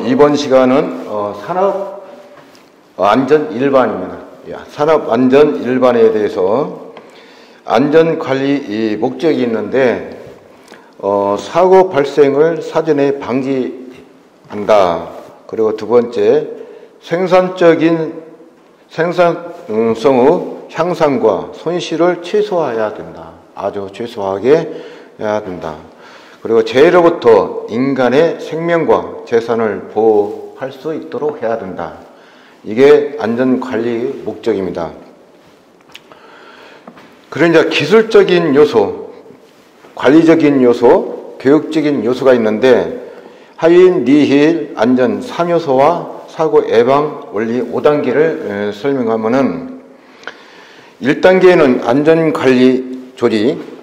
이번 시간은 산업 안전 일반입니다. 산업 안전 일반에 대해서 안전 관리 목적이 있는데 사고 발생을 사전에 방지한다. 그리고 두 번째, 생산성의 향상과 손실을 최소화해야 된다. 아주 최소화하게 해야 된다. 그리고 재해로부터 인간의 생명과 재산을 보호할 수 있도록 해야 된다. 이게 안전관리 목적입니다. 그러니까 기술적인 요소, 관리적인 요소, 교육적인 요소가 있는데 하인, 니힐, 안전 3요소와 사고 예방 원리 5단계를 설명하면은 1단계는 안전관리 조직,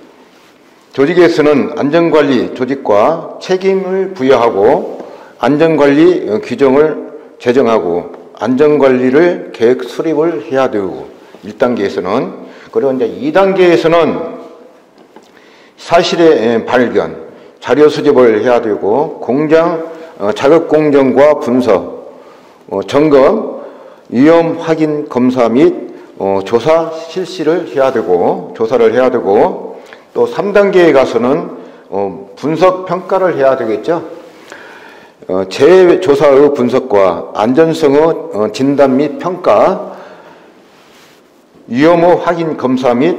조직에서는 안전관리 조직과 책임을 부여하고 안전관리 규정을 제정하고 안전관리를 계획 수립을 해야 되고 1단계에서는. 그리고 이제 2단계에서는 사실의 발견, 자료 수집을 해야 되고 공장 자극 공정과 분석, 점검, 위험 확인 검사 및 조사 실시를 해야 되고 조사를 해야 되고 또 3단계에 가서는 분석 평가를 해야 되겠죠. 재해 조사의 분석과 안전성의 진단 및 평가, 위험의 확인 검사 및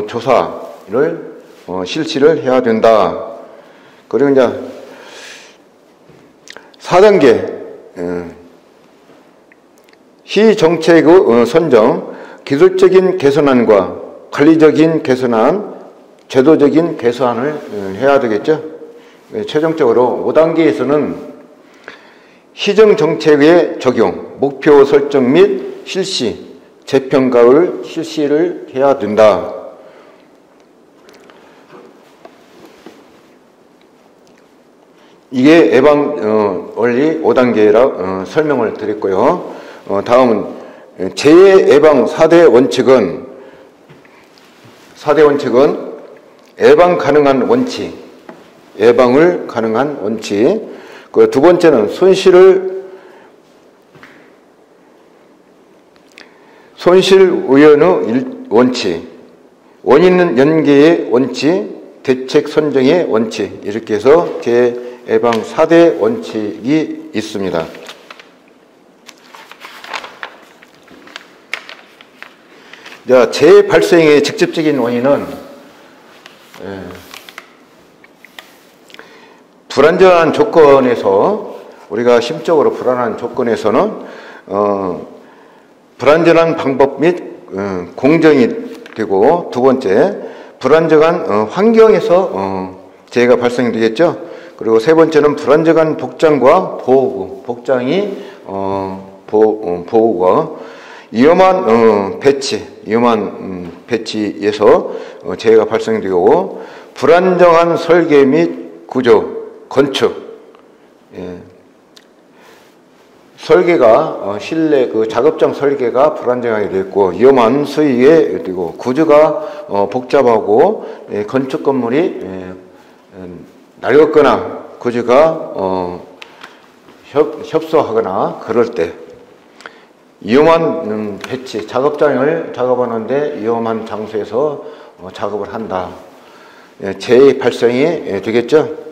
조사를 실시를 해야 된다. 그리고 이제 4단계 시정책의 선정, 기술적인 개선안과 관리적인 개선안, 제도적인 개선을 해야 되겠죠. 최종적으로 5단계에서는 시정정책의 적용, 목표 설정 및 실시, 재평가를 실시를 해야 된다. 이게 예방 원리 5단계라 설명을 드렸고요. 다음은 재해 예방 4대 원칙은 예방 가능한 원칙, 예방을 가능한 원칙. 그 두 번째는 손실 우연의 원칙, 원인 연계의 원칙, 대책 선정의 원칙, 이렇게 해서 재해 예방 4대 원칙이 있습니다. 자, 재해 발생의 직접적인 원인은 불안정한 조건에서, 우리가 심적으로 불안한 조건에서는 불안전한 방법 및 공정이 되고, 두 번째, 불안정한 환경에서 재해가 발생되겠죠. 그리고 세 번째는 불안정한 복장과 보호구, 복장이 보호가 위험한 배치에서 재해가 발생되고, 불안정한 설계 및 구조, 건축, 설계가 실내 작업장 설계가 불안정하게 되었고 위험한 수위에 되고 구조가 복잡하고 건축 건물이 낡았거나 구조가 협소하거나 그럴 때 위험한 배치, 작업장을 작업하는데 위험한 장소에서 작업을 한다. 재해 발생이 되겠죠.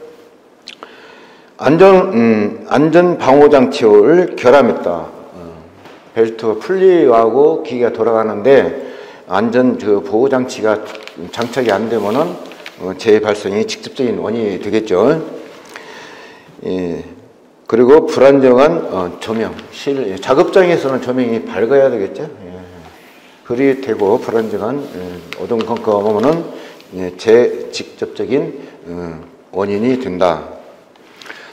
안전 방호 장치를 결함했다. 벨트가 풀리하고 기계가 돌아가는데 안전 보호 장치가 장착이 안 되면은 재해 발생이 직접적인 원인이 되겠죠. 그리고 불안정한 조명, 작업장에서는 조명이 밝아야 되겠죠. 흐릿하고 불안정한 어두컴컴하면은 직접적인 원인이 된다.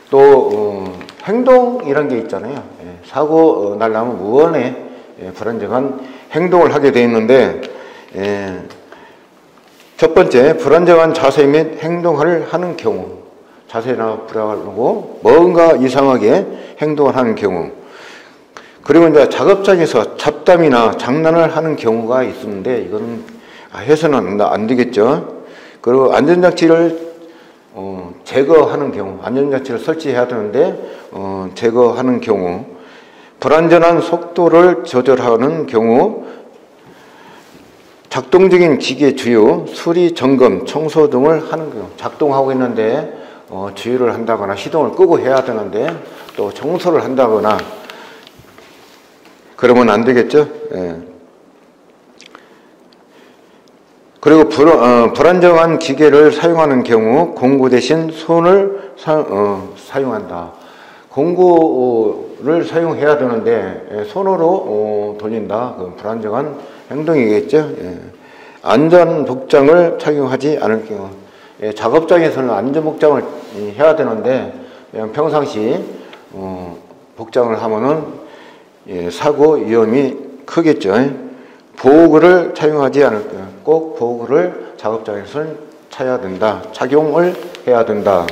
또 행동이란 게 있잖아요. 사고 날라면 무언의 불안정한 행동을 하게 되어 있는데, 첫 번째, 불안정한 자세 및 행동을 하는 경우, 자세나 불안하고 뭔가 이상하게 행동을 하는 경우, 그리고 이제 작업장에서 잡담이나 장난을 하는 경우가 있는데 이건 해서는 안 되겠죠. 그리고 안전장치를 제거하는 경우, 안전장치를 설치해야 되는데 제거하는 경우, 불안전한 속도를 조절하는 경우, 작동 중인 기계 주유, 수리, 점검, 청소 등을 하는 경우, 작동하고 있는데 주유를 한다거나 시동을 끄고 해야 되는데 또 청소를 한다거나 그러면 안 되겠죠. 예. 그리고 불안정한 기계를 사용하는 경우 공구 대신 손을 사용한다. 공구를 사용해야 되는데 손으로 돌린다. 그건 불안정한 행동이겠죠. 예. 안전복장을 착용하지 않을 경우, 예, 작업장에서는 안전복장을 해야 되는데 그냥 평상시 복장을 하면은 예, 사고 위험이 크겠죠. 보호구를 착용하지 않을 경우, 꼭 보호구를 작업장에서는 착용을 해야 된다.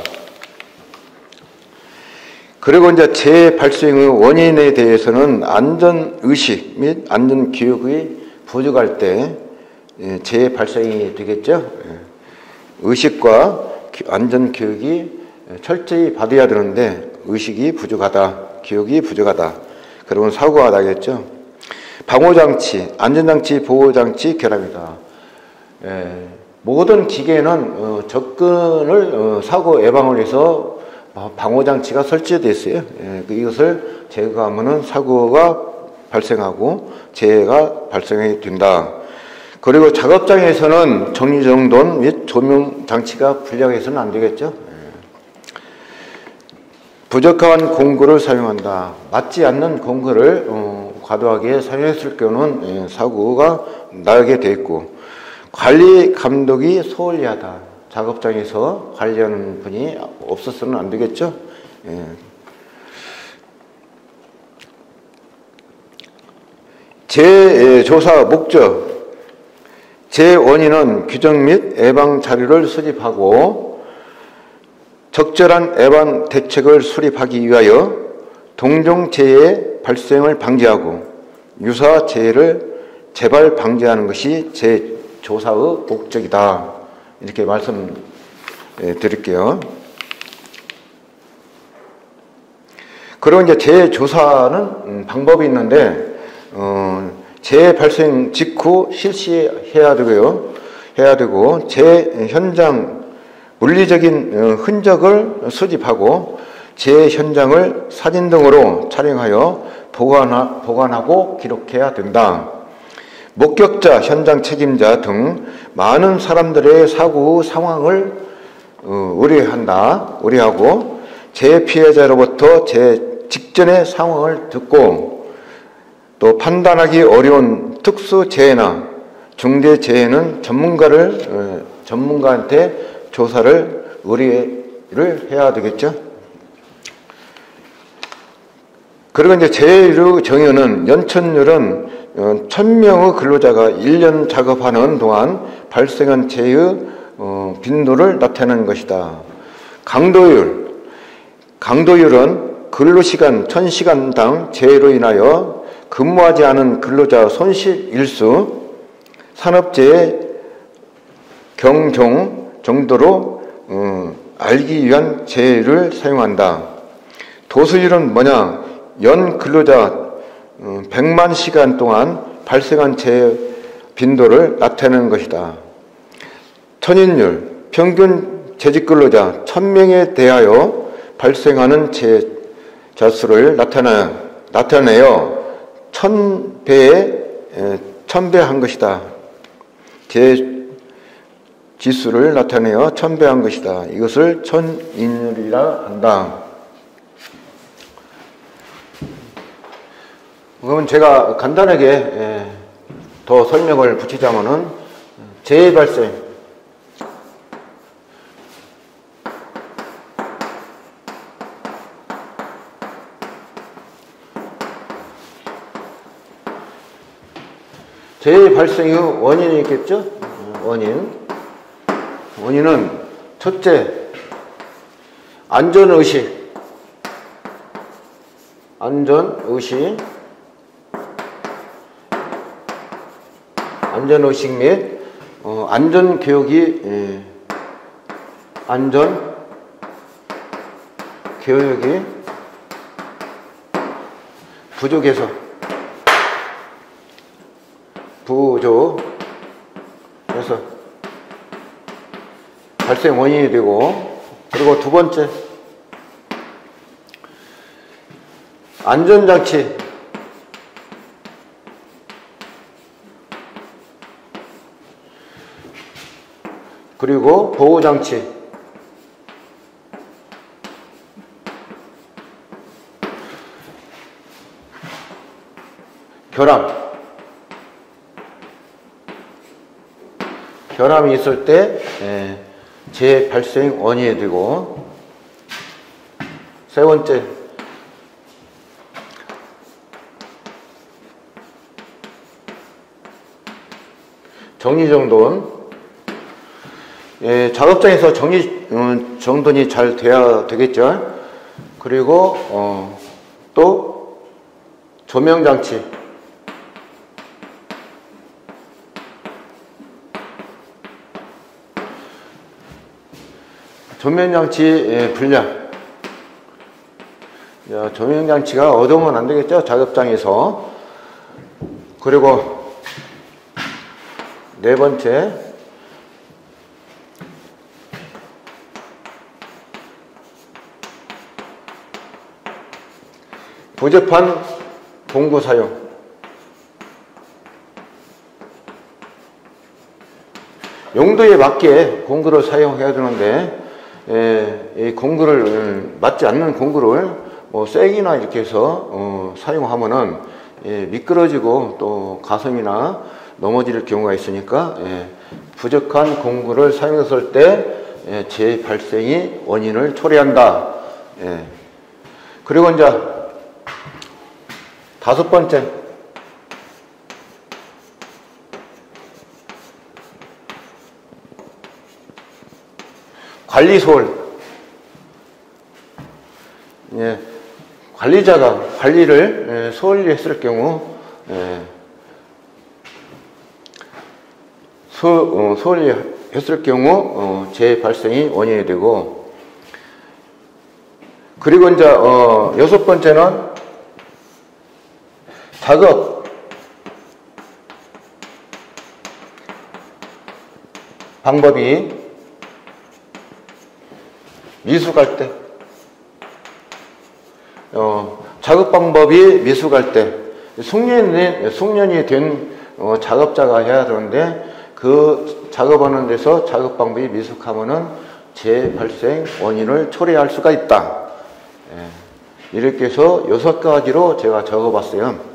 그리고 이제 재발생의 원인에 대해서는 안전의식 및 안전교육이 부족할 때 재발생이 되겠죠. 의식과 안전교육이 철저히 받아야 되는데 의식이 부족하다, 교육이 부족하다. 그러면 사고가 나겠죠. 방호장치, 안전장치, 보호장치 결합이다. 모든 기계는 접근을 사고 예방을 위해서 방호장치가 설치되어 있어요. 이것을 제거하면 사고가 발생하고 재해가 발생이 된다. 그리고 작업장에서는 정리정돈 및 조명장치가 불량해서는 안 되겠죠. 부적합한 공구를 사용한다. 맞지 않는 공구를 과도하게 사용했을 경우는 사고가 나게 돼 있고, 관리 감독이 소홀히하다. 작업장에서 관리하는 분이 없어서는 안 되겠죠. 재조사 목적, 재원인은 규정 및 예방 자료를 수집하고 적절한 예방 대책을 수립하기 위하여 동종 재해 발생을 방지하고 유사 재해를 재발 방지하는 것이 재조사의 목적이다. 이렇게 말씀드릴게요. 그리고 이제 재조사는 방법이 있는데 재해 발생 직후 실시해야 되고 재해 현장 물리적인 흔적을 수집하고 재해 현장을 사진 등으로 촬영하여 보관하고 기록해야 된다. 목격자, 현장 책임자 등 많은 사람들의 사고 후 상황을 의뢰하고 재해 피해자로부터 재해 직전의 상황을 듣고 또 판단하기 어려운 특수 재해나 중대 재해는 전문가한테 조사를 의뢰를 해야 되겠죠. 그리고 이제 재해의 정의는 연천율은 1000명의 근로자가 1년 작업하는 동안 발생한 재해의 빈도를 나타내는 것이다. 강도율은 근로시간 1000시간당 재해로 인하여 근무하지 않은 근로자 손실 일수, 산업재해 경종 정도로 알기 위한 재해를 사용한다. 도수율은 뭐냐? 연 근로자 100만 시간 동안 발생한 재해 빈도를 나타내는 것이다. 천인율, 평균 재직 근로자 1000명에 대하여 발생하는 재해 자수를 나타내어 1000배한 것이다. 재해 지수를 나타내어 1000배한 것이다. 이것을 천인율이라 한다. 그러면 제가 간단하게 더 설명을 붙이자면은 재해 발생, 재해 발생의 원인이 있겠죠? 원인은 첫째, 안전의식 및 안전교육이 안전교육이 교육이 부족해서 발생 원인이 되고, 그리고 두 번째, 안전장치, 그리고 보호장치, 결함이 있을 때 재발생 원인이 되고, 세 번째, 정리정돈. 작업장에서 정돈이 잘 돼야 되겠죠. 그리고 또 조명장치, 조명장치 분량. 조명장치가 어두우면 안 되겠죠, 작업장에서. 그리고 네 번째, 부적합한 공구 사용. 용도에 맞게 공구를 사용해야 되는데, 이 공구를 맞지 않는 공구를 쐐기나 이렇게 해서 사용하면은 미끄러지고 또 가슴이나 넘어질 경우가 있으니까, 부족한 공구를 사용했을 때 재발생이 원인을 초래한다. 그리고 이제 다섯 번째, 관리소홀. 관리자가 관리를 소홀히 했을 경우, 소홀히 했을 경우 재발생이 원인이 되고, 그리고 이제 여섯 번째는 작업 방법이 미숙할 때, 작업 방법이 미숙할 때, 숙련이 된 작업자가 해야 되는데, 그 작업하는 데서 작업 방법이 미숙하면은 재발생 원인을 초래할 수가 있다. 이렇게 해서 6가지로 제가 적어봤어요.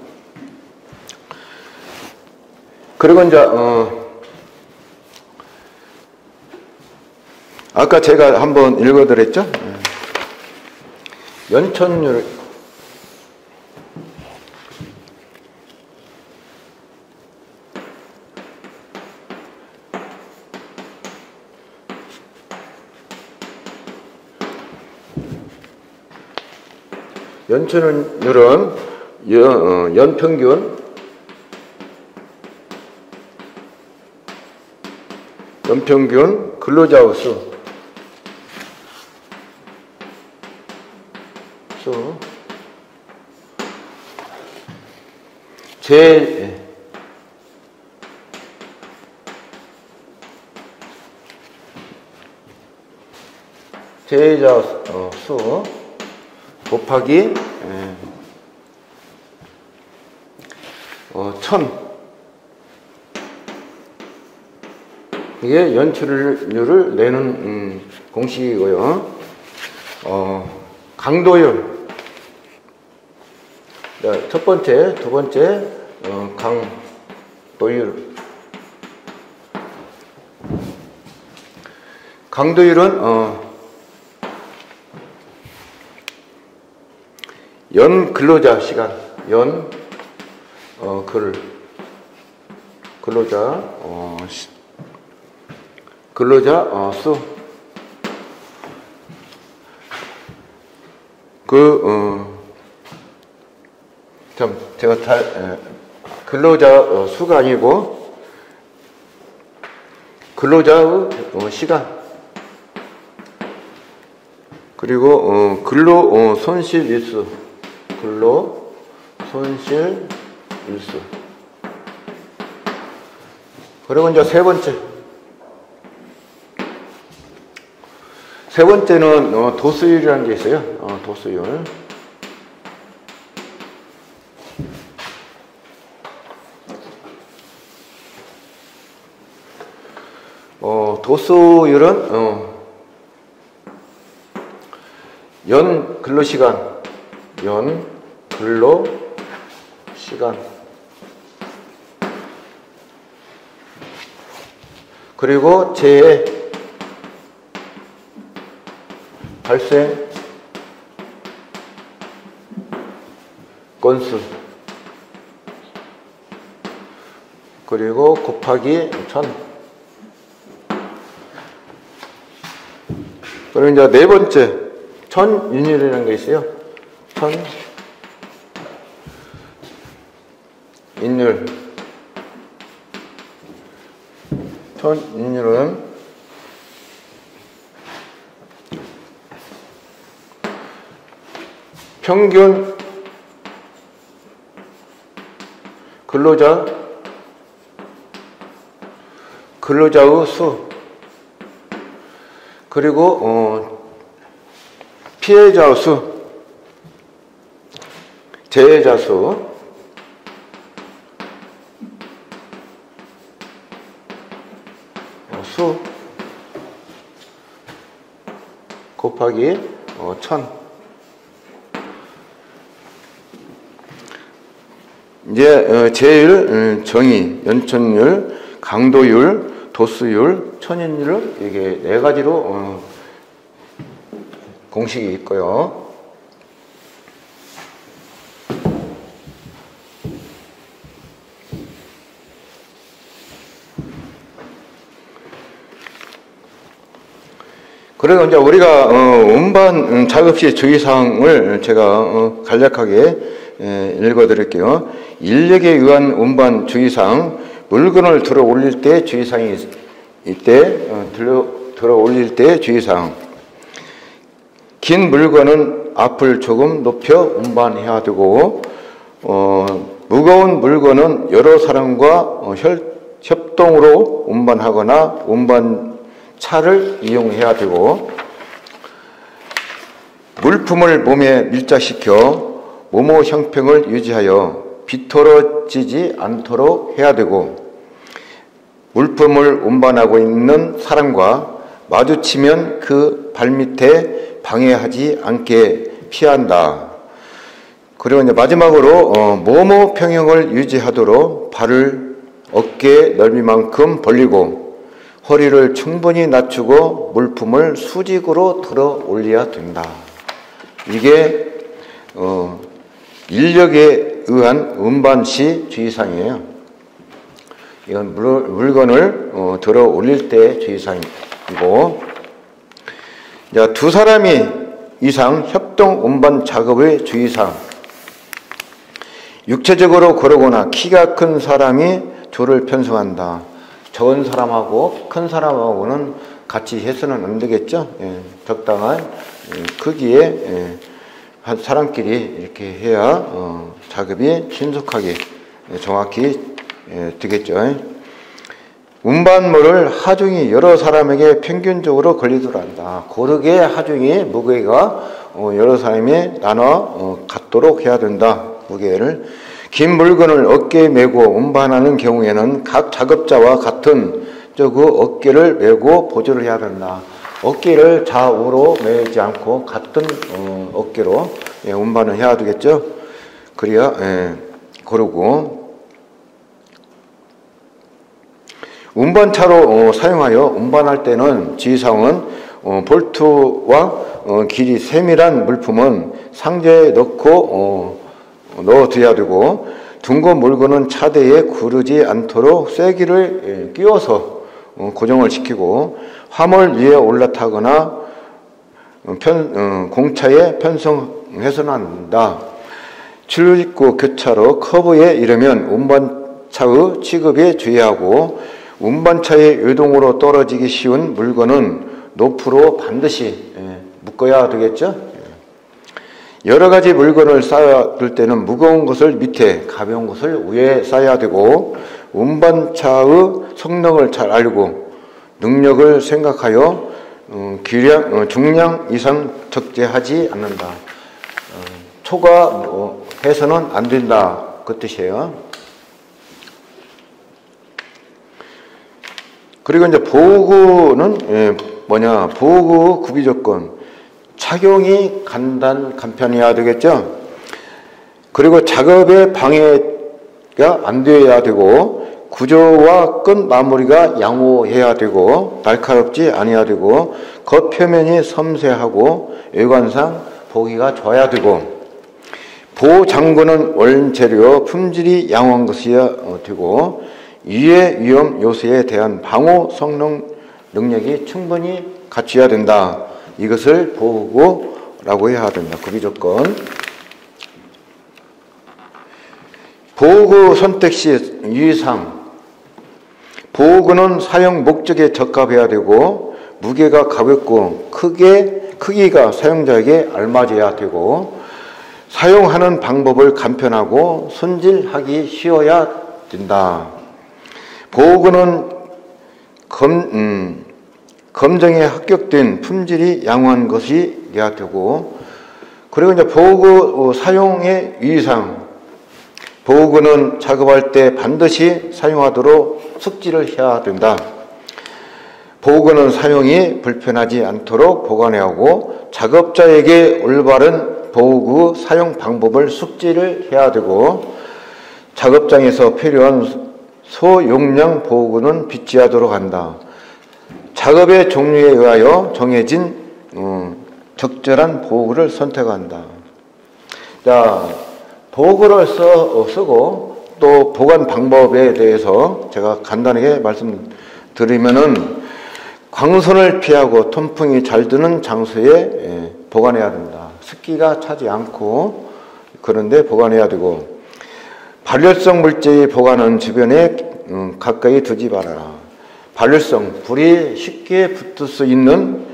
그리고 이제 아까 제가 한번 읽어드렸죠? 연천율, 연천율은 연평균 근로자 수 재해자 수 곱하기 1000. 이게 연출률을 내는 공식이고요. 강도율. 첫 번째, 두 번째 강도율. 강도율은 연 근로자 시간, 근로자 수. 제가 근로자 수가 아니고 근로자의 시간. 그리고 근로 손실 일수, 근로 손실 일수. 그리고 이제 세 번째는 도수율이라는 게 있어요. 도수율. 도수율은 연 근로시간, 그리고 재해 발생 건수, 그리고 곱하기 1000. 그리고 이제 네 번째, 천인율이라는 게 있어요. 천인율은 평균 근로자의 수, 그리고 피해자 수, 재해자 수, 곱하기 1000. 이제 재율, 정의, 연천율, 강도율, 도수율, 천인율, 이게 네 가지로 공식이 있고요. 그리고 이제 우리가 운반 작업 시 주의사항을 제가 간략하게 읽어드릴게요. 인력에 의한 운반 주의사항, 물건을 들어 올릴 때 주의사항이 있대. 들어 올릴 때 주의사항. 긴 물건은 앞을 조금 높여 운반해야 되고, 무거운 물건은 여러 사람과 협동으로 운반하거나 운반차를 이용해야 되고, 물품을 몸에 밀착시켜 모모 형평을 유지하여 비틀어지지 않도록 해야 되고, 물품을 운반하고 있는 사람과 마주치면 그 발밑에 방해하지 않게 피한다. 그리고 이제 마지막으로 모모 평형을 유지하도록 발을 어깨 넓이만큼 벌리고 허리를 충분히 낮추고 물품을 수직으로 들어 올려야 된다. 이게 인력에 의한 운반 시 주의사항이에요. 이건 물건을 들어 올릴 때 주의사항이고, 두 사람이 이상 협동 운반 작업의 주의사항. 육체적으로 거르거나 키가 큰 사람이 조를 편성한다. 적은 사람하고 큰 사람하고는 같이 해서는 안 되겠죠. 적당한 크기의 사람끼리 이렇게 해야 작업이 신속하게 정확히 되겠죠. 운반물을 하중이 여러 사람에게 평균적으로 걸리도록 한다. 고르게 하중이 무게가 여러 사람이 나눠 갖도록 해야 된다. 무게를. 긴 물건을 어깨에 메고 운반하는 경우에는 각 작업자와 같은 어깨를 메고 보조를 해야 된다. 어깨를 좌우로 메지 않고 같은 어깨로 운반을 해야 되겠죠. 그래야 고르고, 운반차로 사용하여 운반할 때는 주의사항은 볼트와 길이 세밀한 물품은 상자에 넣어둬야 되고, 둥근 물건은 차대에 구르지 않도록 쐐기를 끼워서 고정을 시키고, 화물 위에 올라타거나 공차에 편성해서는 안 된다. 출입구 교차로 커브에 이르면 운반차의 취급에 주의하고, 운반차의 요동으로 떨어지기 쉬운 물건은 높으로 반드시 묶어야 되겠죠. 여러 가지 물건을 쌓아둘 때는 무거운 것을 밑에, 가벼운 것을 위에 쌓아야 되고, 운반차의 성능을 잘 알고 능력을 생각하여 중량 이상 적재하지 않는다. 초과해서는 안 된다, 그 뜻이에요. 그리고 이제 보호구는 뭐냐? 보호구 구비 조건. 착용이 간편해야 되겠죠. 그리고 작업의 방해가 안 되어야 되고, 구조와 끝 마무리가 양호해야 되고, 날카롭지 아니어야 되고, 겉표면이 섬세하고 외관상 보기가 좋아야 되고, 보호장구는 원재료 품질이 양호한 것이어야 되고, 이해 위험 요소에 대한 방호 성능 능력이 충분히 갖춰야 된다. 이것을 보호구라고 해야 된다. 구비 조건. 보호구 선택 시 유의사항. 보호구는 사용 목적에 적합해야 되고, 무게가 가볍고 크기가 사용자에게 알맞아야 되고, 사용하는 방법을 간편하고 손질하기 쉬워야 된다. 보호구는 검정에 합격된 품질이 양호한 것이어야 되고, 그리고 이제 보호구 사용의 유의사항. 보호구는 작업할 때 반드시 사용하도록 숙지를 해야 된다. 보호구는 사용이 불편하지 않도록 보관해야 하고, 작업자에게 올바른 보호구 사용 방법을 숙지를 해야 되고, 작업장에서 필요한 소용량 보호구는 비치하도록 한다. 작업의 종류에 의하여 정해진 적절한 보호구를 선택한다. 자, 보호구를 쓰고 또 보관 방법에 대해서 제가 간단하게 말씀드리면은, 광선을 피하고 통풍이 잘 드는 장소에 보관해야 된다. 습기가 차지 않고 그런 데 보관해야 되고, 발열성 물질의 보관은 주변에 가까이 두지 말아라. 발열성, 불이 쉽게 붙을 수 있는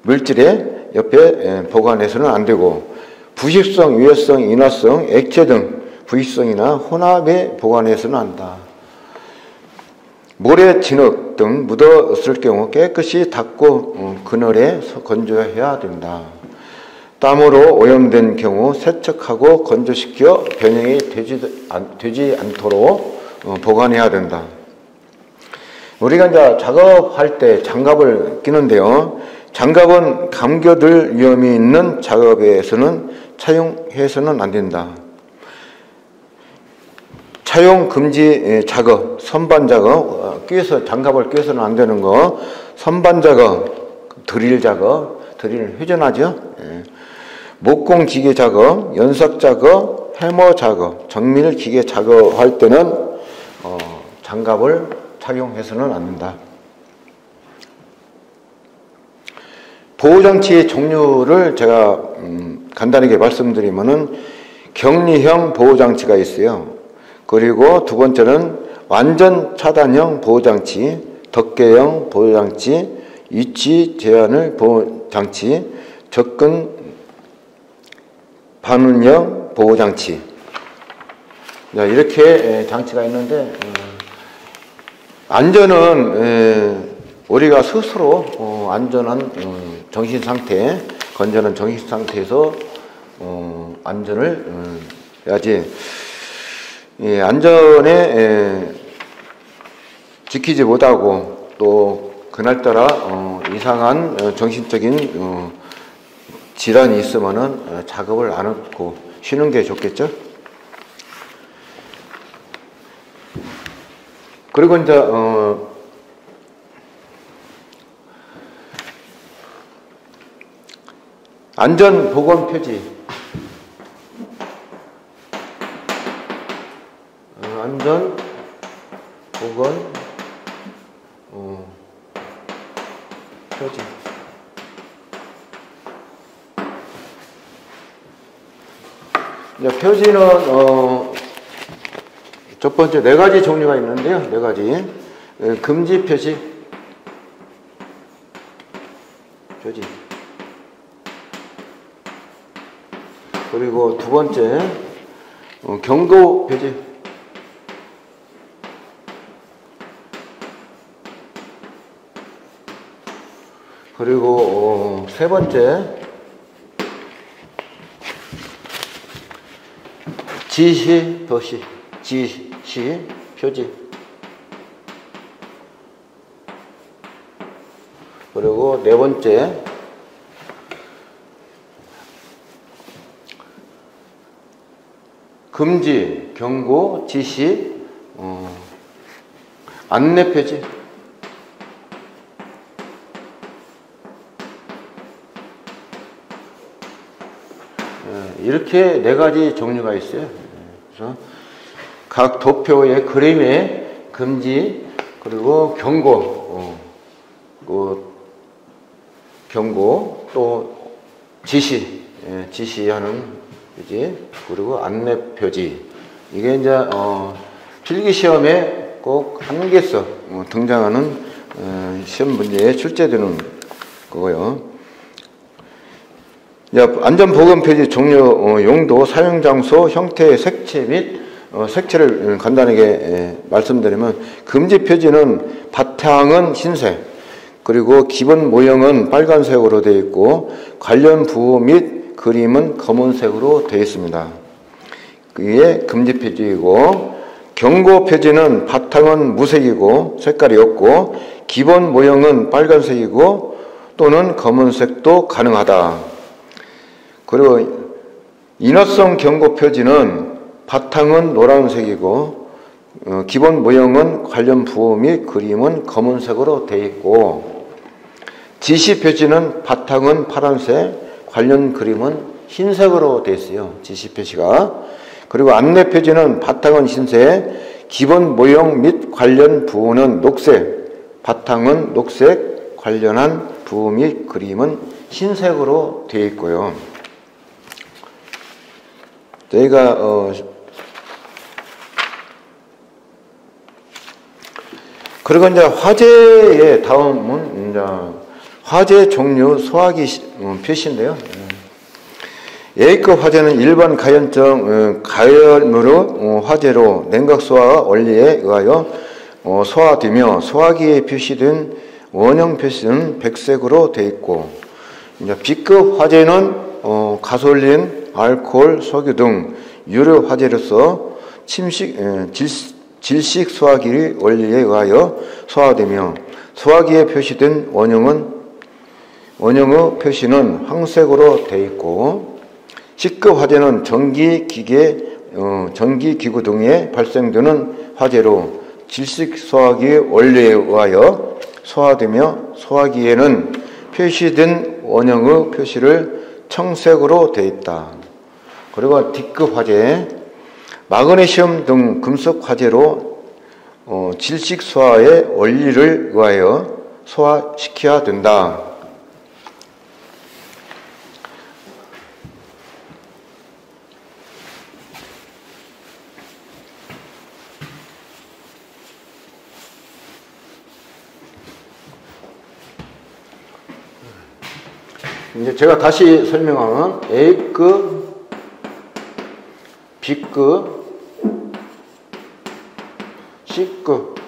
물질의 옆에 보관해서는 안 되고, 부식성, 유해성, 인화성, 액체 등 부식성이나 혼합에 보관해서는 안 된다. 모래, 진흙 등 묻었을 경우 깨끗이 닦고 그늘에 건조해야 된다. 땀으로 오염된 경우 세척하고 건조시켜 변형이 되지 않도록 보관해야 된다. 우리가 이제 작업할 때 장갑을 끼는데요. 장갑은 감겨들 위험이 있는 작업에서는 차용해서는 안 된다. 차용 금지 작업, 선반 작업, 장갑을 껴서는 안 되는 거, 선반 작업, 드릴 작업, 드릴 회전하죠. 목공 기계 작업, 연석 작업, 해머 작업, 정밀 기계 작업할 때는 장갑을 착용해서는 안 된다. 보호장치의 종류를 제가 간단하게 말씀드리면은, 격리형 보호장치가 있어요. 그리고 두 번째는 완전 차단형 보호장치, 덮개형 보호장치, 위치 제한을 보호장치, 접근 반응형 보호장치. 이렇게 장치가 있는데, 안전은 우리가 스스로 안전한 정신상태, 건전한 정신상태에서 안전을 해야지, 안전에 지키지 못하고 또 그날따라 이상한 정신적인 질환이 있으면은 작업을 안 하고 쉬는 게 좋겠죠. 그리고 이제 안전 보건 표지. 안전 보건 표지. 표지는 첫 번째 4가지 종류가 있는데요. 4가지. 금지 표시, 표지. 그리고 두 번째 경고 표지. 그리고 세 번째 지시 표시. 지시 표지. 그리고 네 번째 금지, 경고, 지시, 안내 표지. 이렇게 네 가지 종류가 있어요. 그래서 각 도표의 그림에 금지, 그리고 경고, 경고, 또 지시, 지시하는 표지, 그리고 안내 표지. 이게 이제 필기 시험에 꼭 한 개씩 등장하는 시험 문제에 출제되는 거고요. 안전보건 표지 종류, 용도, 사용 장소, 형태의 색채 및 색채를 간단하게 말씀드리면, 금지 표지는 바탕은 흰색, 그리고 기본 모형은 빨간색으로 되어 있고 관련 부호 및 그림은 검은색으로 되어 있습니다. 그게 금지 표지이고, 경고 표지는 바탕은 무색이고 색깔이 없고 기본 모형은 빨간색이고 또는 검은색도 가능하다. 그리고 인화성 경고 표지는 바탕은 노란색이고 기본 모형은 관련 부호 및 그림은 검은색으로 되어 있고, 지시 표지는 바탕은 파란색, 관련 그림은 흰색으로 되어 있어요. 지시 표시가. 그리고 안내 표지는 바탕은 흰색, 기본 모형 및 관련 부호는 녹색, 바탕은 녹색, 관련한 부호 및 그림은 흰색으로 되어 있고요. 저희가 그리고 이제 화재의 다음은 이제 화재 종류 소화기 표시인데요. A급 화재는 일반 가연성 가열물의 화재로 냉각 소화 원리에 의하여 소화되며 소화기에 표시된 원형 표시는 백색으로 되어 있고, 이제 B급 화재는 가솔린, 알코올, 석유 등 유료 화재로서 질식 소화기 원리에 의하여 소화되며 소화기에 표시된 원형의 표시는 황색으로 되어 있고, C급 화재는 전기 기계, 전기 기구 등에 발생되는 화재로 질식 소화기 원리에 의하여 소화되며 소화기에는 표시된 원형의 표시를 청색으로 되어 있다. 그리고 D급 화재, 마그네슘 등 금속 화재로 질식 소화의 원리를 의하여 소화시켜야 된다. 이제 제가 다시 설명하면 A급, B급, C급,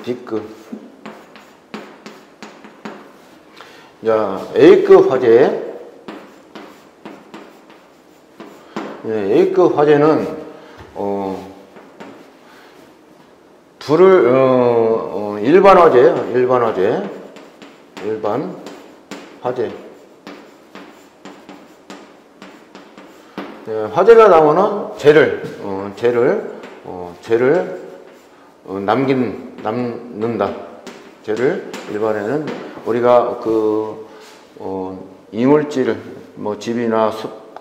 D급. 자, A급 화재. A급 화재는 불을 일반 화재예요. 일반 화재. 일반 화재. 화재가 나오는 재를 남는다. 재를 일반에는 우리가 이물질, 집이나 숲,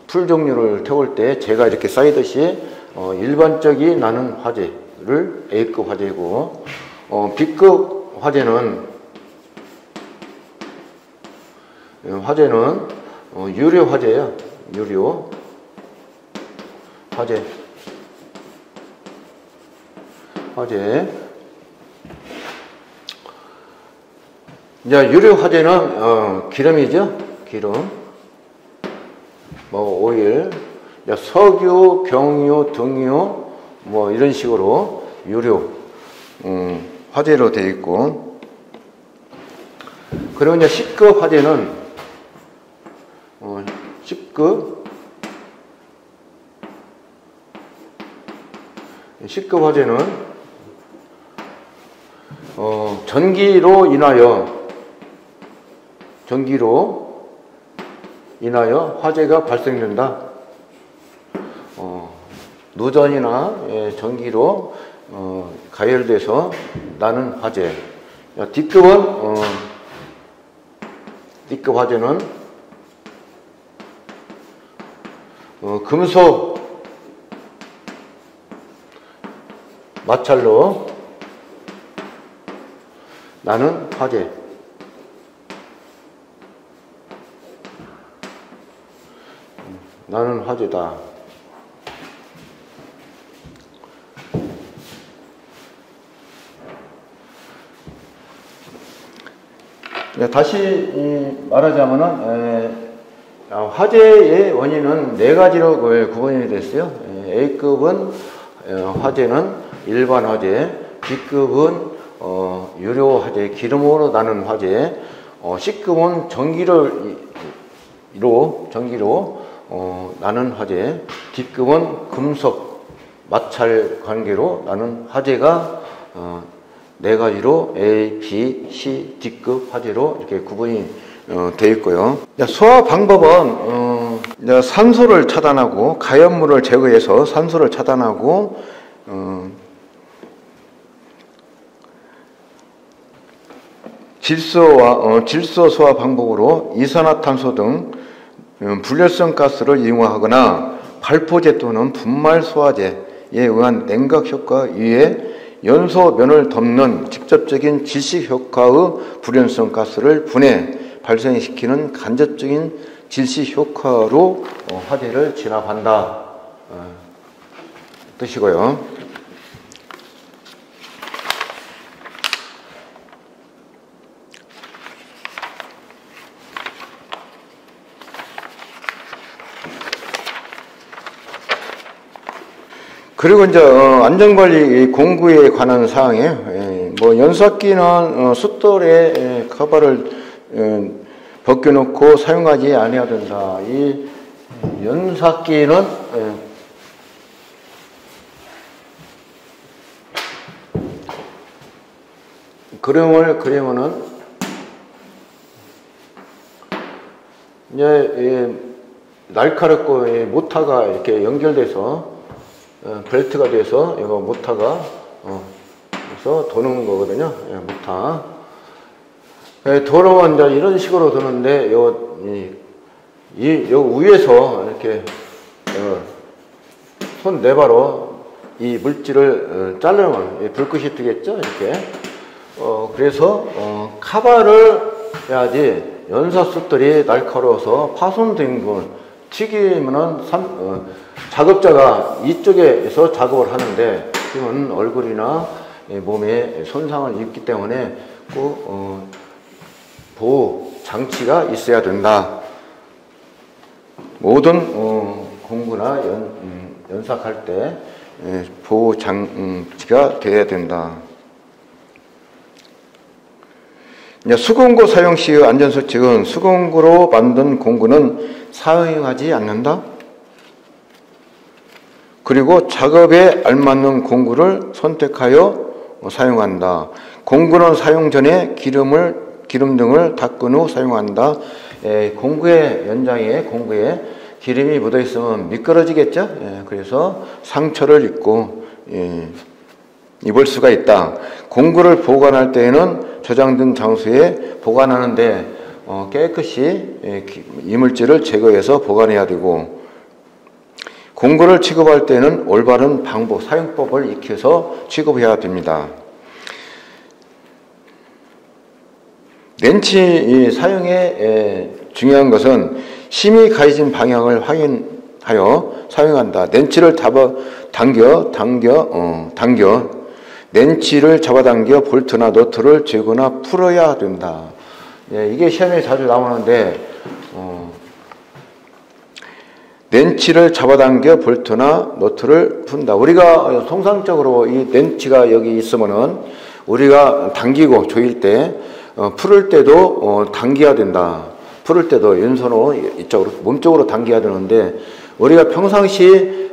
풀 종류를 태울 때 재가 이렇게 쌓이듯이 일반적이 나는 화재를 A급 화재이고, B급 화재는 유료 화재예요. 유료 화재. 이제 유료 화재는 기름이죠. 기름, 뭐 오일, 석유, 경유, 등유, 뭐 이런 식으로 유료 화재로 되어 있고, 그리고 이제 C급 화재는 C급 화재는 전기로 인하여 화재가 발생된다. 누전이나 전기로 가열돼서 나는 화재. D급 화재는 금속 마찰로 나는 화재. 나는 화재다. 다시 말하자면은 화재의 원인은 네 가지로 구분이 됐어요. A급은 화재는 일반 화재, B급은 유료 화재, 기름으로 나는 화재, C급은 전기로 나는 화재, D급은 금속 마찰 관계로 나는 화재가 네 가지로 A, B, C, D급 화재로 이렇게 구분이 되어 있고요. 소화 방법은 산소를 차단하고 가연물을 제거해서 산소를 차단하고 질소 소화 방법으로 이산화탄소 등 불열성 가스를 이용하거나 발포제 또는 분말 소화제에 의한 냉각 효과 이외에 연소면을 덮는 직접적인 질식 효과의 불연성 가스를 분해 발생시키는 간접적인 질식 효과로 화재를 진압한다 뜻이고요. 그리고 이제 안전관리 공구에 관한 사항에 뭐 연사기는 숫돌에 커버를 벗겨놓고 사용하지 않아야 된다. 이 연사기는 그러면은 이제 날카롭고 모터가 이렇게 연결돼서 벨트가 돼서 이거 모터가 그래서 도는 거거든요. 모터. 도는 이제 이런 식으로 도는데 요 위에서 이렇게 손 네바로 이 물질을 자르면 불꽃이 뜨겠죠. 이렇게. 그래서 카바를 해야지 연사숫들이 날카로워서 파손된 걸 튀기면은 작업자가 이쪽에서 작업을 하는데 지금은 얼굴이나 몸에 손상을 입기 때문에 꼭 보호 장치가 있어야 된다. 모든 공구나 연삭할 때 보호 장치가 되어야 된다. 수공구 사용 시의 안전수칙은 수공구로 만든 공구는 사용하지 않는다. 그리고 작업에 알맞는 공구를 선택하여 사용한다. 공구는 사용 전에 기름 등을 닦은 후 사용한다. 공구의 연장에 공구에 기름이 묻어 있으면 미끄러지겠죠. 그래서 상처를 입을 수가 있다. 공구를 보관할 때에는 저장된 장소에 보관하는데 깨끗이 이물질을 제거해서 보관해야 되고, 공구를 취급할 때는 올바른 방법, 사용법을 익혀서 취급해야 됩니다. 렌치 사용에 중요한 것은 힘이 가해진 방향을 확인하여 사용한다. 렌치를 당겨 렌치를 잡아당겨 볼트나 너트를 재거나 풀어야 된다. 예, 이게 시험에 자주 나오는데 렌치를 잡아당겨 볼트나 너트를 푼다. 우리가 통상적으로 이 렌치가 여기 있으면은 우리가 당기고 조일 때 풀을 때도 당겨야 된다. 풀을 때도 왼손으로 이쪽으로 몸쪽으로 당겨야 되는데 우리가 평상시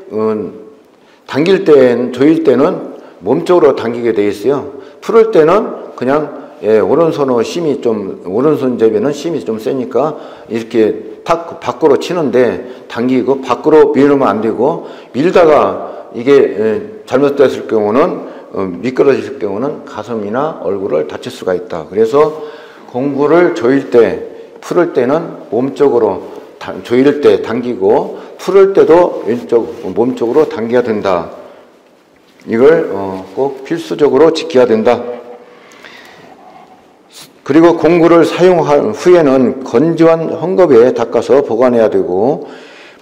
당길 땐 조일 때는 몸쪽으로 당기게 돼 있어요. 풀을 때는 그냥 오른손으로 힘이 좀 오른손잡이는 힘이 좀 세니까 이렇게 탁 밖으로 치는데 당기고 밖으로 밀으면 안 되고 밀다가 이게 잘못됐을 경우는 미끄러질 경우는 가슴이나 얼굴을 다칠 수가 있다. 그래서 공구를 조일 때 풀을 때는 몸쪽으로 조일 때 당기고 풀을 때도 왼쪽 몸쪽으로 당겨야 된다. 이걸 꼭 필수적으로 지켜야 된다. 그리고 공구를 사용한 후에는 건조한 헝겊에 닦아서 보관해야 되고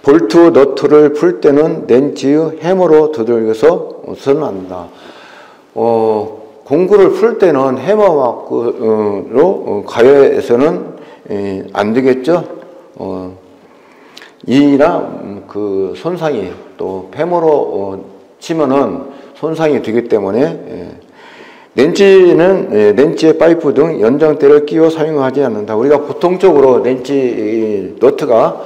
볼트, 너트를 풀 때는 렌치의 해머로 두들겨서는 안 된다. 공구를 풀 때는 해머로 가열해서는 안 되겠죠. 이나 그 손상이 또 해머로 치면은 손상이 되기 때문에 렌치의 파이프 등 연장대를 끼워 사용하지 않는다. 우리가 보통적으로 렌치 너트가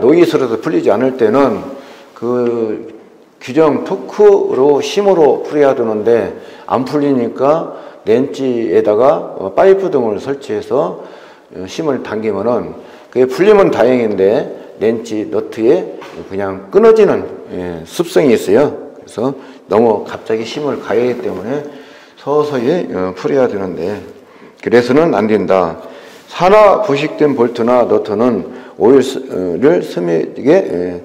노이스로서 풀리지 않을 때는 그 규정 토크로 힘으로 풀어야 되는데 안 풀리니까 렌치에다가 파이프 등을 설치해서 힘을 당기면은 그게 풀리면 다행인데 렌치 너트에 그냥 끊어지는 습성이 있어요. 그래서 너무 갑자기 힘을 가해야 하기 때문에 서서히 풀어야 되는데 그래서는 안 된다. 산화 부식된 볼트나 너트는 오일을 스며지게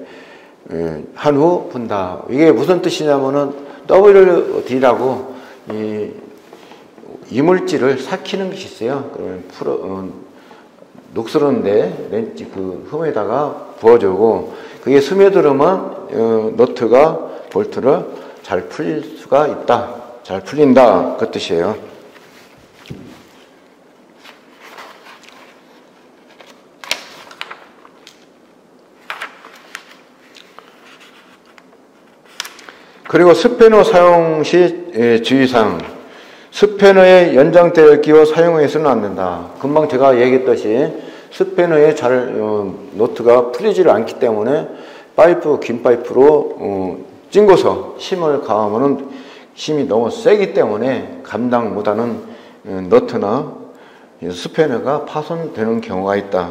한 후 푼다. 이게 무슨 뜻이냐면은 WD라고 이물질을 삭히는 것이 있어요. 그러면 녹슬었는데 렌치 그 흠에다가 부어주고 그게 스며들으면 너트가 볼트를 잘 풀릴 수가 있다. 잘 풀린다. 그 뜻이에요. 그리고 스패너 사용 시 주의사항. 스패너에 연장대를 끼워 사용해서는 안 된다. 금방 제가 얘기했듯이 스패너에 너트가 풀리지를 않기 때문에 긴 파이프로 찡궈서 힘을 가하면은 힘이 너무 세기 때문에 감당 못하는 너트나 스패너가 파손되는 경우가 있다.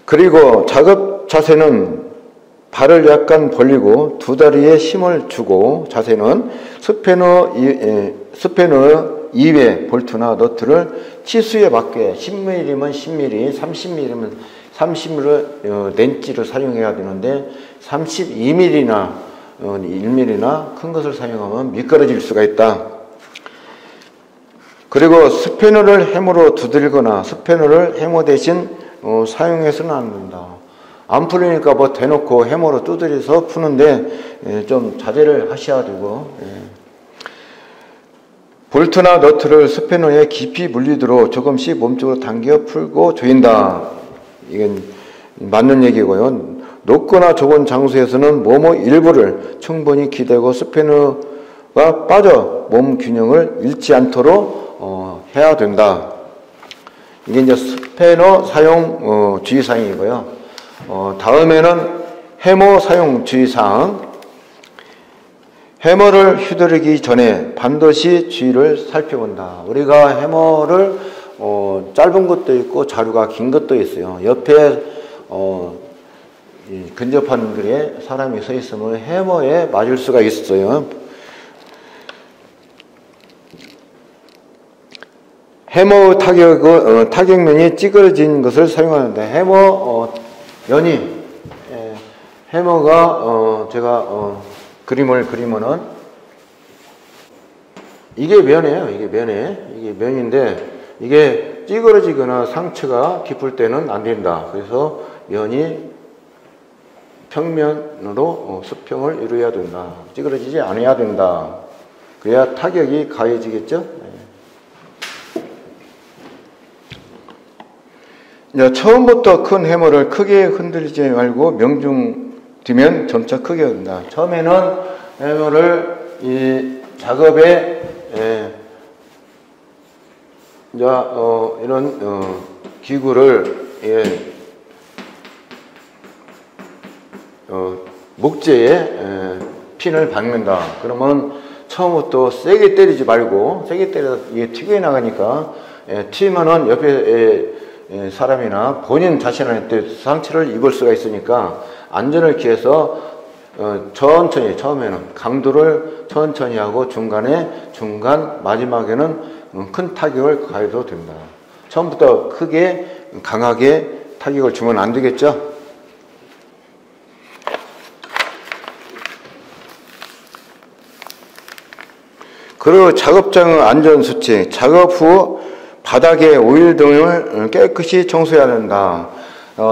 그리고 작업 자세는 발을 약간 벌리고 두 다리에 힘을 주고 자세는 스패너 이외 볼트나 너트를 치수에 맞게 10mm면 10mm, 30mm면 30mm 렌치를 사용해야 되는데 32mm나 1mm나 큰 것을 사용하면 미끄러질 수가 있다. 그리고 스패너를 해머로 두들거나 스패너를 해머 대신 사용해서는 안 된다. 안 풀리니까 뭐 대놓고 해머로 두드려서 푸는데 좀 자제를 하셔야 되고 볼트나 너트를 스패너에 깊이 물리도록 조금씩 몸쪽으로 당겨 풀고 조인다. 이건 맞는 얘기고요. 높거나 좁은 장소에서는 몸의 일부를 충분히 기대고 스패너가 빠져 몸 균형을 잃지 않도록 해야 된다. 이게 이제 스패너 사용 주의사항이고요. 다음에는 해머 사용 주의사항. 해머를 휘두르기 전에 반드시 주의를 살펴본다. 우리가 해머를 짧은 것도 있고 자루가 긴 것도 있어요. 옆에 근접한 글에 사람이 서 있으면 해머에 맞을 수가 있어요. 해머 타격면이 찌그러진 것을 사용하는데 해머 면이 해머가 제가 그림을 그리면은 이게 면이에요. 이게 면인데 이게 찌그러지거나 상처가 깊을 때는 안 된다. 그래서 면이 평면으로 수평을 이루어야 된다. 찌그러지지 않아야 된다. 그래야 타격이 가해지겠죠. 이제 처음부터 큰 해머를 크게 흔들지 말고 명중되면 점차 크게 흔든다. 처음에는 해머를 이 작업에 이제 이런 기구를 목재에 핀을 박는다. 그러면 처음부터 세게 때리지 말고, 세게 때려서 이게 튀겨 나가니까 튀면은 옆에 사람이나 본인 자신한테 상처를 입을 수가 있으니까 안전을 기해서 천천히, 처음에는 강도를 천천히 하고 중간 마지막에는 큰 타격을 가해도 된다. 처음부터 크게 강하게 타격을 주면 안 되겠죠. 그리고 작업장 안전수칙, 작업 후 바닥에 오일 등을 깨끗이 청소해야 된다.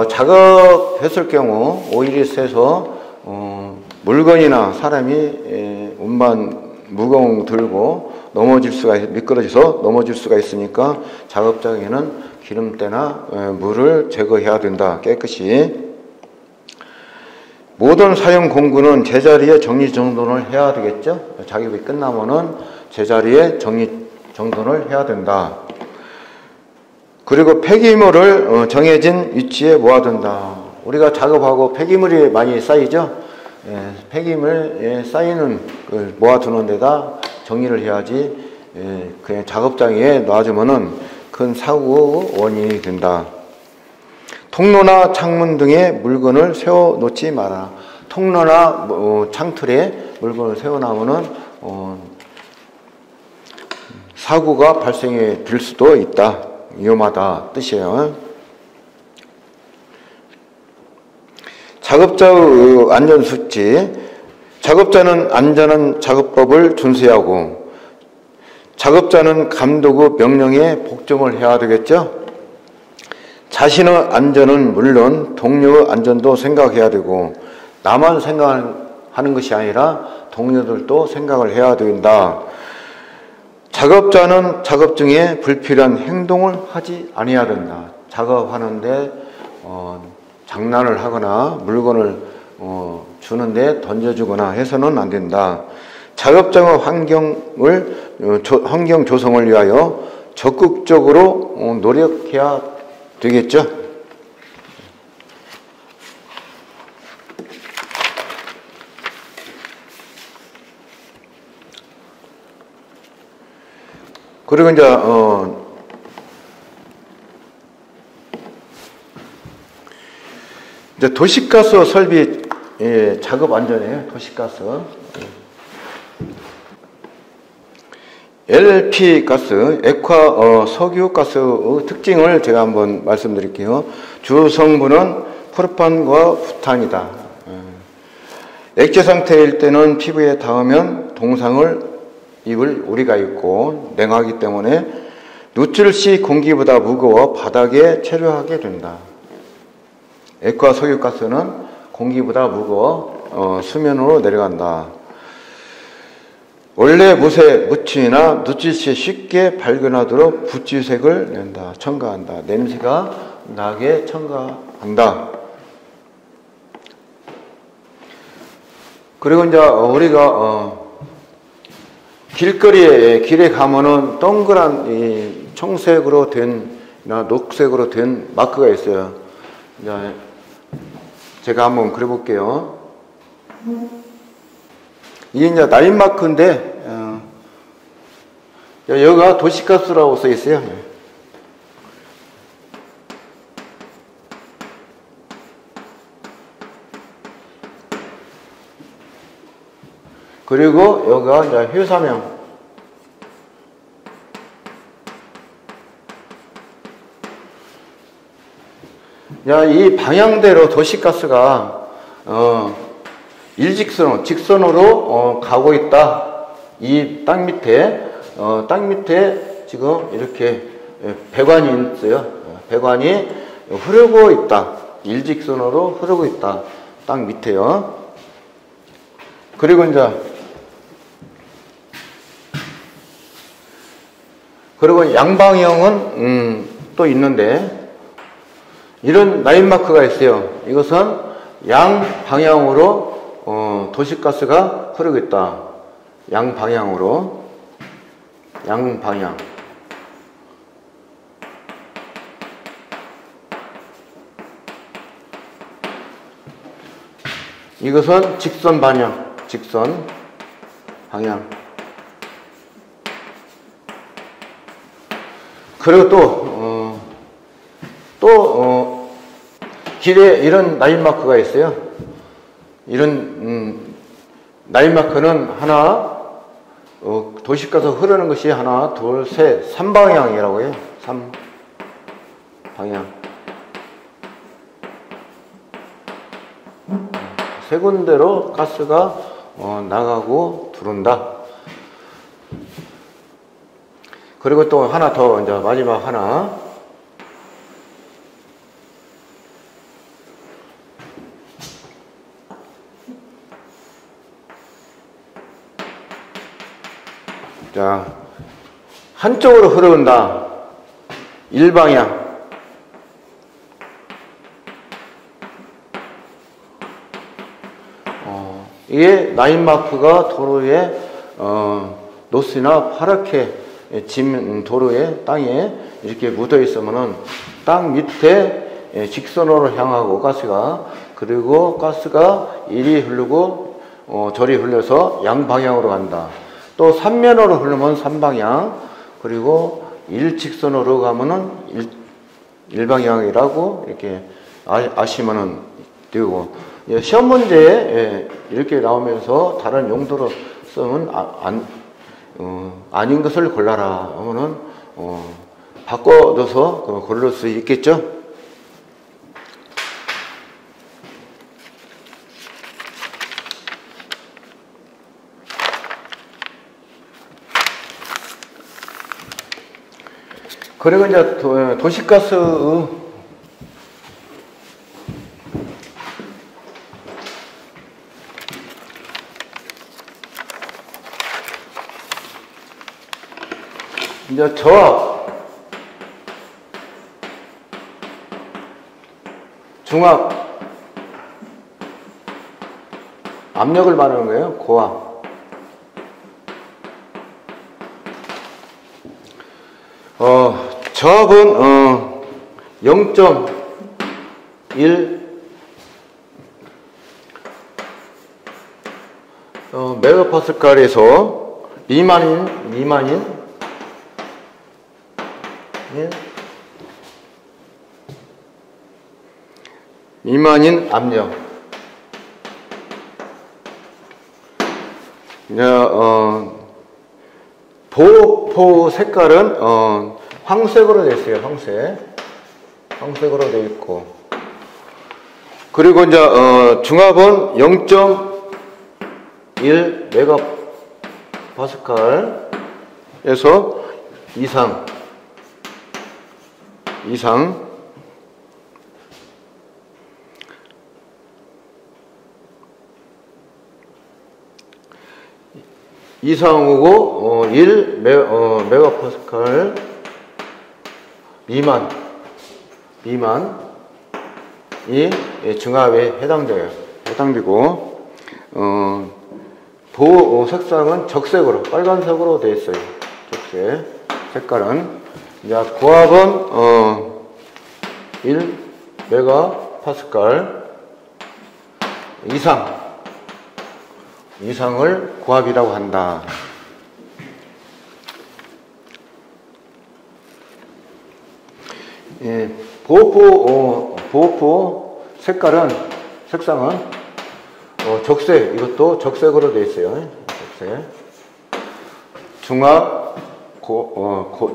작업했을 경우 오일이 새서 물건이나 사람이 운반 무거운 들고 미끄러져서 넘어질 수가 있으니까 작업장에는 기름때나 물을 제거해야 된다. 깨끗이. 모든 사용 공구는 제자리에 정리정돈을 해야 되겠죠. 작업이 끝나면은 제자리에 정리정돈을 해야 된다. 그리고 폐기물을 정해진 위치에 모아둔다. 우리가 작업하고 폐기물이 많이 쌓이죠. 폐기물 쌓이는 모아두는 데다 정리를 해야지 그냥 작업장에 놔주면은 큰 사고 원인이 된다. 통로나 창문 등에 물건을 세워놓지 마라. 통로나 창틀에 물건을 세워놓으면은 사고가 발생해 될 수도 있다. 위험하다 뜻이에요. 작업자의 안전수칙. 작업자는 안전한 작업법을 준수하고 작업자는 감독의 명령에 복종을 해야 되겠죠. 자신의 안전은 물론 동료의 안전도 생각해야 되고 나만 생각하는 것이 아니라 동료들도 생각을 해야 된다. 작업자는 작업 중에 불필요한 행동을 하지 아니해야 된다. 작업하는데 장난을 하거나 물건을 주는데 던져주거나 해서는 안 된다. 작업장의 환경 조성을 위하여 적극적으로 노력해야 되겠죠. 그리고 이제 도시가스 설비 작업 안전이에요. 도시가스. LP 가스, 액화 석유가스의 특징을 제가 한번 말씀드릴게요. 주 성분은 프로판과 부탄이다. 액체 상태일 때는 피부에 닿으면 동상을 입을 우리가 있고 냉하기 때문에 누출 시 공기보다 무거워 바닥에 체류하게 된다. 액화 석유가스는 공기보다 무거워 수면으로 내려간다. 원래 무색, 무취나 누출 시 쉽게 발견하도록 붓지색을 낸다. 첨가한다. 냄새가 나게 첨가한다. 그리고 이제 우리가 길에 가면은 동그란 이 청색으로 된나 녹색으로 된 마크가 있어요. 이제 제가 한번 그려볼게요. 이게 이제 라인 마크인데, 여기가 도시가스라고 써 있어요. 그리고 여기가 이제 회사명. 이 방향대로 도시가스가 직선으로 가고 있다. 이 땅 밑에 지금 이렇게 배관이 있어요. 배관이 흐르고 있다. 일직선으로 흐르고 있다. 땅 밑에요. 그리고 이제 양방향은 또 있는데 이런 라인 마크가 있어요. 이것은 양 방향으로 도시가스가 흐르고 있다. 양 방향으로. 양 방향. 이것은 직선 방향. 직선 방향. 그리고 또 길에 이런 라인 마크가 있어요. 이런 라인 마크는 하나, 도시가스 흐르는 것이 하나, 둘, 셋, 3방향이라고 해요. 3방향. 세 군데로 가스가 나가고 들어온다. 그리고 또 하나 더, 이제 마지막 하나. 자, 한쪽으로 흐른다. 일방향. 이게 라인 마크가 도로에 노스나 파랗게 진 도로에 땅에 이렇게 묻어 있으면은 땅 밑에 직선으로 향하고 가스가, 그리고 가스가 이리 흐르고 저리 흘러서 양방향으로 간다. 또 삼면으로 흐르면 삼방향, 그리고 일직선으로 가면은 일방향이라고 이렇게 아시면은 되고, 시험 문제에 이렇게 나오면서 다른 용도로 쓰면 아닌 것을 골라라 하면은 바꿔줘서 고를 수 있겠죠. 그리고 이제 도시가스 이제 저압, 중압, 압력을 말하는 거예요. 고압. 저압은 0.1 메가파스칼에서 미만인 압력. 보호포 색깔은 황색으로 되어 있어요. 황색으로 되어 있고, 그리고 이제 중압은 0.1 메가파스칼에서 이상 이상이고 1 메가파스칼 미만이 중압에 해당되고, 보호 색상은 적색으로, 빨간색으로 되어 있어요. 적색 색깔은. 이제 고압은 1 메가파스칼 이상을 고압이라고 한다. 보호포 색상은 적색, 이것도 적색으로 되어 있어요. 적색. 중압,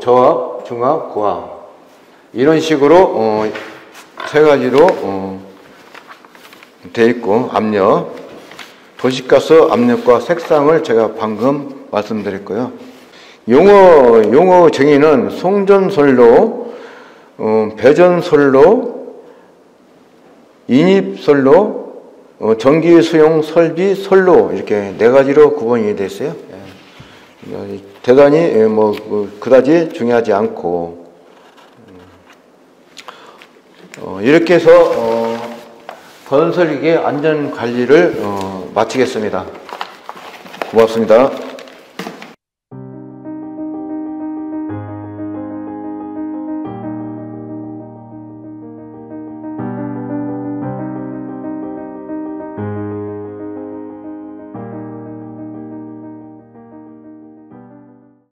저압, 중압, 고압. 이런 식으로 세 가지로 되어 있고, 압력, 도시가스 압력과 색상을 제가 방금 말씀드렸고요. 용어 정의는 송전선로, 배전선로, 인입선로, 전기수용 설비 선로, 이렇게 네 가지로 구분이 되어 있어요. 대단히 그다지 중요하지 않고, 이렇게 해서 건설기계 안전관리를 마치겠습니다. 고맙습니다.